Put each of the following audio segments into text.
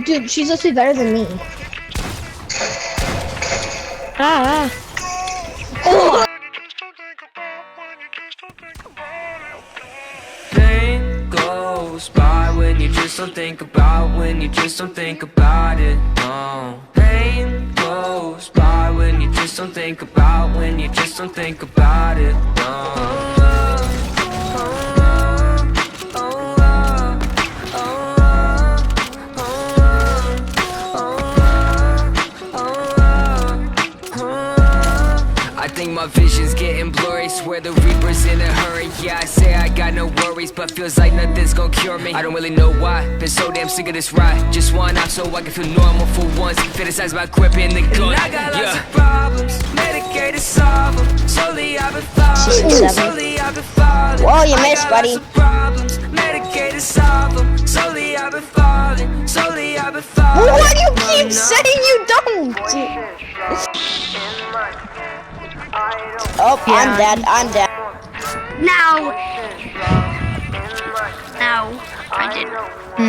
Dude, she's actually better than me. Oh. Pain goes by when you just don't think about, when you just don't think about it. No. Pain goes by when you just don't think about, when you just don't think about it. No. I think my vision's getting blurry, swear the reaper's in a hurry. Yeah, I say I got no worries, but feels like nothing's gonna cure me. I don't really know why, been so damn sick of this ride. Just want out so I can feel normal for once. Fantasize about gripping the gun. I got lots of problems, medicated, solve them. Slowly I've been falling, slowly I've been falling. Whoa, you missed, buddy. Problems, medicated, solve them. Slowly I've been falling, slowly I've been falling. Why do you keep saying you don't? Oh, yeah. I'm dead. No, I didn't.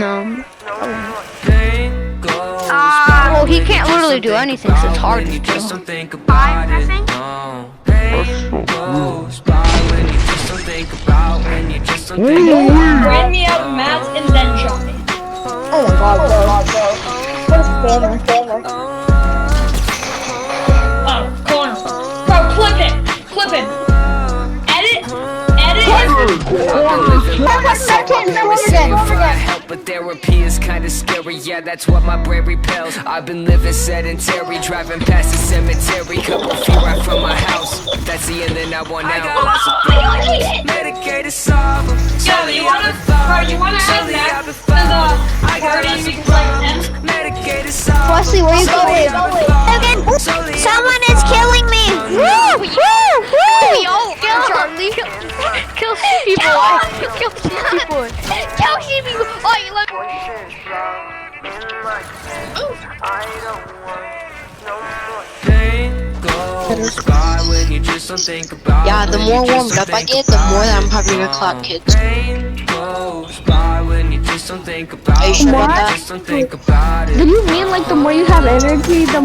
No. Well, he can't literally do anything, so it's hard to do. I'm Ran me out of math and then shot me. Oh my god, bro. What a spammer. Oh, corner. Bro, clip it. Edit. But therapy is kinda scary, yeah, that's what my brain repels. I've been living sedentary, driving past the cemetery, couple feet right from my house. That's the end, then I want out. Medicated, solve them. Yo, you wanna add Max to the party because like him? Medicated, solve Wesley, where you going? Someone is killing me! Woo! Kill Charlie! Kill people! Kill people! Kill people! Oh, you look. Yeah, the more warmed up I get, the more that I'm having to clap kids. Are you sure about that? Did you mean like the more you have energy, the